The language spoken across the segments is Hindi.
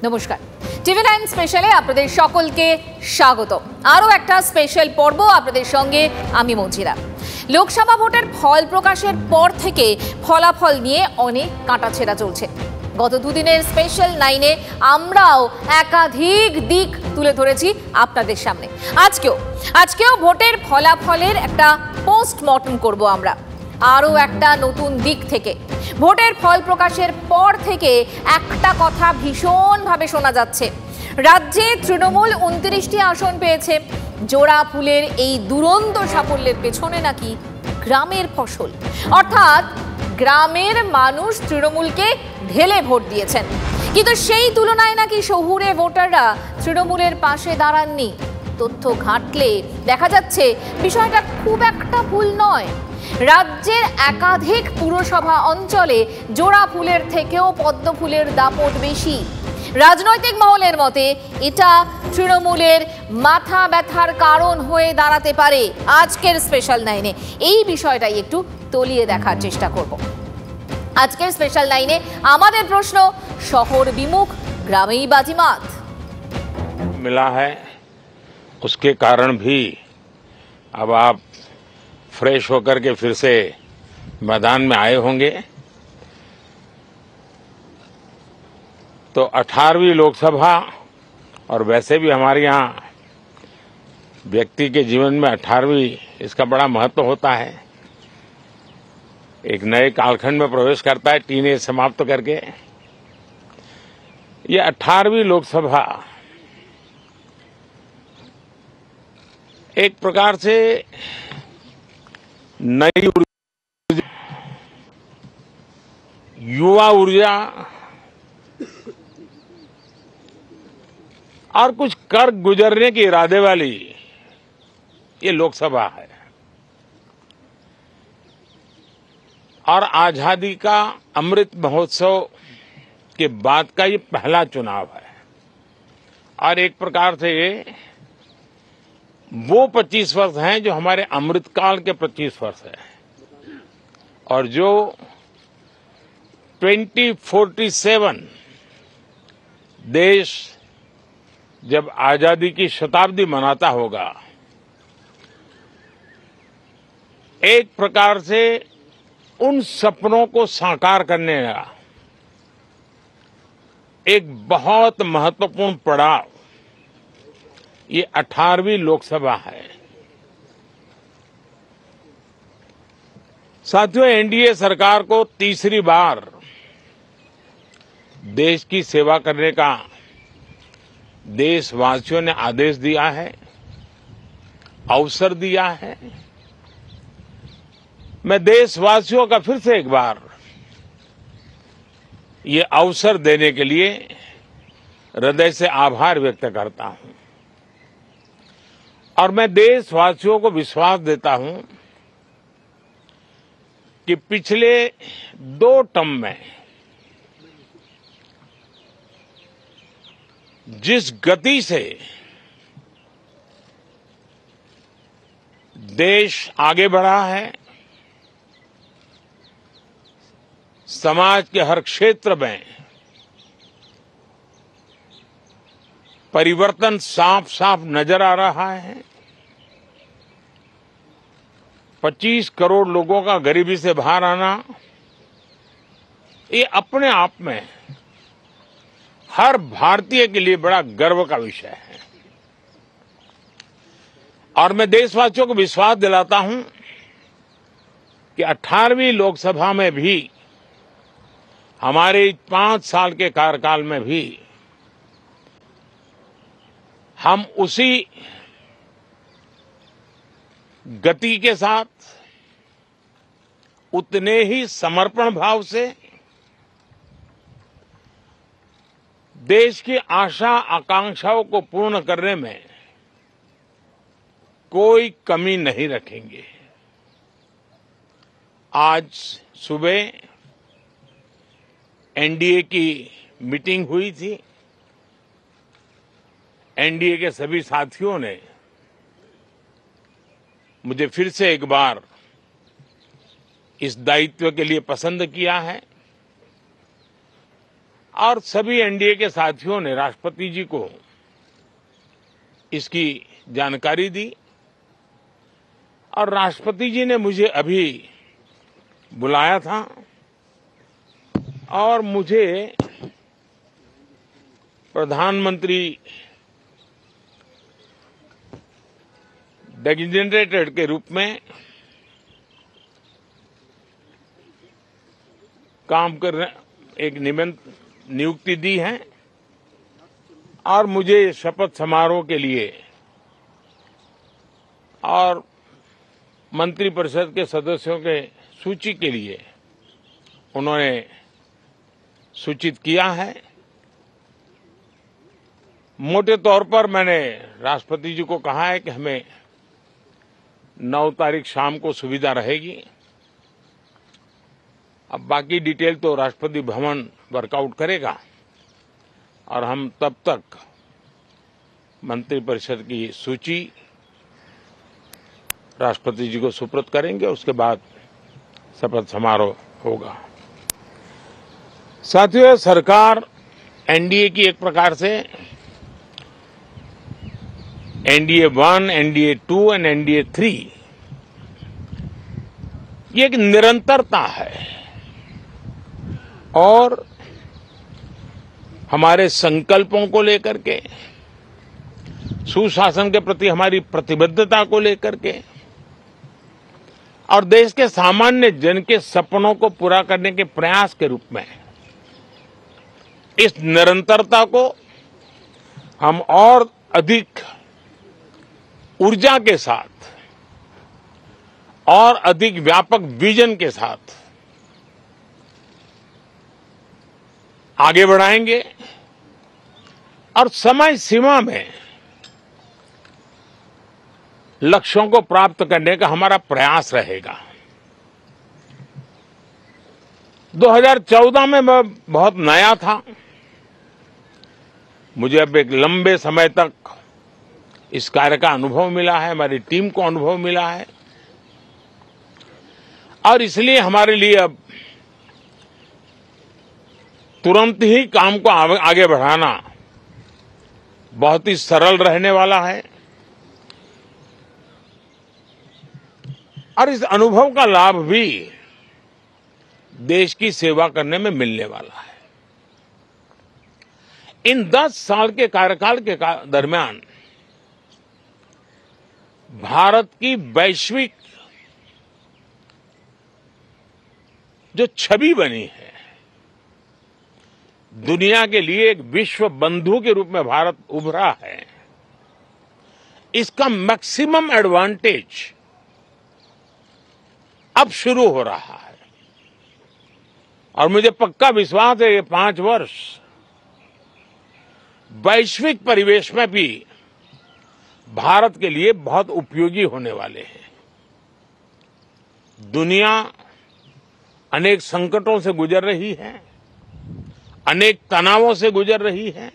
নমস্কার, TV9 স্পেশালে আপনাদের সকলকে স্বাগত। আরও একটা স্পেশাল পর্ব আপনাদের সঙ্গে আমি মঞ্জিরা। লোকসভা ভোটের ফল প্রকাশের পর থেকে ফলাফল নিয়ে অনেক কাটাছেঁড়া চলছে। গত দুদিনের স্পেশাল 9-এ আমরাও একাধিক দিক তুলে ধরেছি আপনাদের সামনে। আজকেও ভোটের ফলাফলের একটা পোস্টমর্টম করব আমরা আরও একটা নতুন দিক থেকে। ভোটের ফল প্রকাশের পর থেকে একটা কথা ভীষণভাবে শোনা যাচ্ছে, রাজ্যে তৃণমূল 29টি আসন পেয়েছে। জোড়া ফুলের এই দুরন্ত সাফল্যের পেছনে নাকি গ্রামের ফসল, অর্থাৎ গ্রামের মানুষ তৃণমূলকে ঢেলে ভোট দিয়েছেন। কিন্তু সেই তুলনায় নাকি শহুরে ভোটাররা তৃণমূলের পাশে দাঁড়াননি। তথ্য ঘাঁটলে দেখা যাচ্ছে বিষয়টা খুব একটা ভুল নয়। রাজ্যের একাধিক পুরসভা অঞ্চলে জোড়া ফুলের থেকেও পদ্ম ফুলের দাপট বেশি। রাজনৈতিক মহলের মতে এটা তৃণমূলের মাথা ব্যথার কারণ হয়ে দাঁড়াতে পারে। আজকের স্পেশাল 9-এ এই বিষয়টাই একটু তলিয়ে দেখার চেষ্টা করব। আজকের স্পেশাল 9-এ আমাদের প্রশ্ন, শহর বিমুখ গ্রামেই বাজিমাত। मिला है उसके कारण भी अब आप फ्रेश होकर के फिर से मैदान में आए होंगे। तो 18वीं लोकसभा, और वैसे भी हमारे यहाँ व्यक्ति के जीवन में 18वीं इसका बड़ा महत्व होता है। एक नए कालखंड में प्रवेश करता है टीनेज समाप्त करके। ये 18वीं लोकसभा एक प्रकार से नई ऊर्जा, युवा ऊर्जा और कुछ कर गुजरने के इरादे वाली ये लोकसभा है। और आजादी का अमृत महोत्सव के बाद का ये पहला चुनाव है। और एक प्रकार से वो 25 वर्ष हैं जो हमारे अमृतकाल के 25 वर्ष हैं, और जो 2047 देश जब आजादी की शताब्दी मनाता होगा, एक प्रकार से उन सपनों को साकार करने का एक बहुत महत्वपूर्ण पड़ाव ये 18वीं लोकसभा है। साथियों, एनडीए सरकार को तीसरी बार देश की सेवा करने का देशवासियों ने आदेश दिया है, अवसर दिया है। मैं देशवासियों का फिर से एक बार ये अवसर देने के लिए हृदय से आभार व्यक्त करता हूं। और मैं देशवासियों को विश्वास देता हूं कि पिछले 2 टर्म में जिस गति से देश आगे बढ़ा है, समाज के हर क्षेत्र में परिवर्तन साफ साफ नजर आ रहा है। 25 करोड़ लोगों का गरीबी से बाहर आना, ये अपने आप में हर भारतीय के लिए बड़ा गर्व का विषय है। और मैं देशवासियों को विश्वास दिलाता हूं कि 18वीं लोकसभा में भी, हमारे 5 साल के कार्यकाल में भी, हम उसी गति के साथ, उतने ही समर्पण भाव से देश की आशा आकांक्षाओं को पूर्ण करने में कोई कमी नहीं रखेंगे। आज सुबह एनडीए की मीटिंग हुई थी। एनडीए के सभी साथियों ने मुझे फिर से एक बार इस दायित्व के लिए पसंद किया है। और सभी एनडीए के साथियों ने राष्ट्रपति जी को इसकी जानकारी दी और राष्ट्रपति जी ने मुझे अभी बुलाया था और मुझे प्रधानमंत्री डेजिग्नेटेड के रूप में काम करने एक नियुक्ति दी है और मुझे शपथ समारोह के लिए और मंत्रिपरिषद के सदस्यों के सूची के लिए उन्होंने सूचित किया है। मोटे तौर पर मैंने राष्ट्रपति जी को कहा है कि हमें 9 तारीख शाम को सुविधा रहेगी। अब बाकी डिटेल तो राष्ट्रपति भवन वर्कआउट करेगा और हम तब तक मंत्रिपरिषद की सूची राष्ट्रपति जी को सुपुर्द करेंगे। उसके बाद शपथ समारोह होगा। साथियों, सरकार एनडीए की एक प्रकार से एनडीए 1, एनडीए 2 और एनडीए 3 ये एक निरंतरता है और हमारे संकल्पों को लेकर के, सुशासन के प्रति हमारी प्रतिबद्धता को लेकर के और देश के सामान्य जन के सपनों को पूरा करने के प्रयास के रूप में इस निरंतरता को हम और अधिक ऊर्जा के साथ और अधिक व्यापक विजन के साथ आगे बढ़ाएंगे और समय सीमा में लक्ष्यों को प्राप्त करने का हमारा प्रयास रहेगा। 2014 में मैं बहुत नया था। मुझे अब एक लंबे समय तक इस कार्य का अनुभव मिला है, हमारी टीम को अनुभव मिला है और इसलिए हमारे लिए अब तुरंत ही काम को आगे बढ़ाना बहुत ही सरल रहने वाला है और इस अनुभव का लाभ भी देश की सेवा करने में मिलने वाला है। इन 10 साल के कार्यकाल के दरमियान भारत की वैश्विक जो छवि बनी है, दुनिया के लिए एक विश्व बंधु के रूप में भारत उभरा है, इसका मैक्सिमम एडवांटेज अब शुरू हो रहा है और मुझे पक्का विश्वास है ये 5 वर्ष वैश्विक परिवेश में भी भारत के लिए बहुत उपयोगी होने वाले हैं। दुनिया अनेक संकटों से गुजर रही है, अनेक तनावों से गुजर रही है,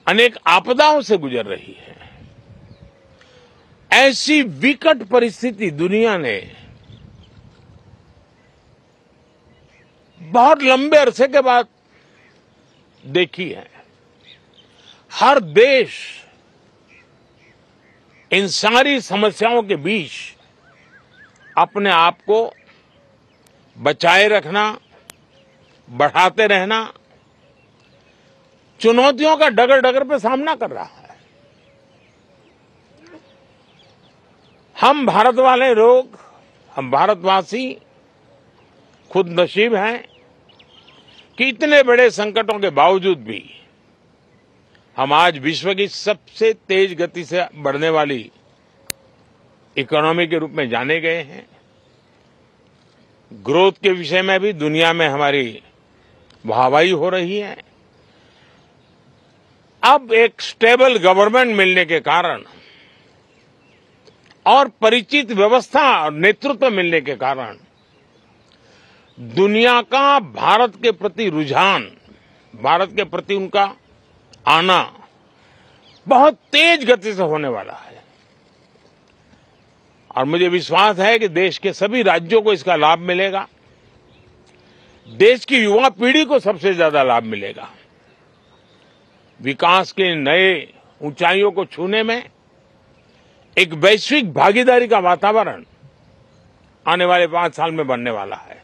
अनेक आपदाओं से गुजर रही है। ऐसी विकट परिस्थिति दुनिया ने बहुत लंबे अरसे के बाद देखी है। हर देश इन सारी समस्याओं के बीच अपने आप को बचाए रखना, बढ़ाते रहना, चुनौतियों का डगर डगर पे सामना कर रहा है। हम भारत वाले लोग, हम भारतवासी खुद नसीब हैं कि इतने बड़े संकटों के बावजूद भी हम आज विश्व की सबसे तेज गति से बढ़ने वाली इकोनॉमी के रूप में जाने गए हैं। ग्रोथ के विषय में भी दुनिया में हमारी वाहवाही हो रही है। अब एक स्टेबल गवर्नमेंट मिलने के कारण और परिचित व्यवस्था और नेतृत्व मिलने के कारण दुनिया का भारत के प्रति रुझान, भारत के प्रति उनका आना बहुत तेज गति से होने वाला है और मुझे विश्वास है कि देश के सभी राज्यों को इसका लाभ मिलेगा। देश की युवा पीढ़ी को सबसे ज्यादा लाभ मिलेगा। विकास के नए ऊंचाइयों को छूने में एक वैश्विक भागीदारी का वातावरण आने वाले 5 साल में बनने वाला है।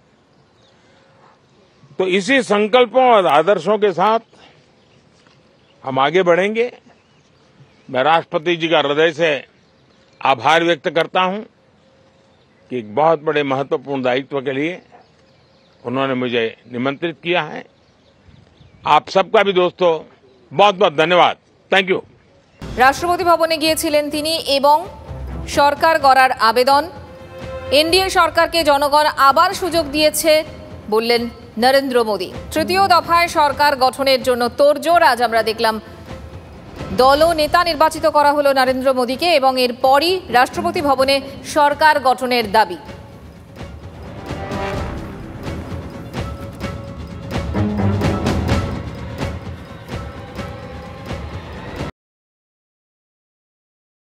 तो इसी संकल्पों और आदर्शों के साथ हम आगे बढ़ेंगे। मैं राष्ट्रपति जी का हृदय से आभार व्यक्त करता हूं कि एक बहुत बड़े महत्वपूर्ण दायित्व के लिए उन्होंने मुझे निमंत्रित किया है। आप सबका भी दोस्तों बहुत बहुत धन्यवाद। Thank you. রাষ্ট্রপতি ভবনে গিয়েছিলেন তিনি এবং সরকার গড়ার আবেদন, এনডিএ সরকারকে জনগণ আবার সুযোগ দিয়েছে বললেন নরেন্দ্র মোদী। তৃতীয় দফায় সরকার গঠনের জন্য তোড়জোড়। আজ আমরা দেখলাম দল ও নেতা নির্বাচিত করা হলো নরেন্দ্র মোদীকে এবং এরপরই রাষ্ট্রপতি ভবনে সরকার গঠনের দাবি।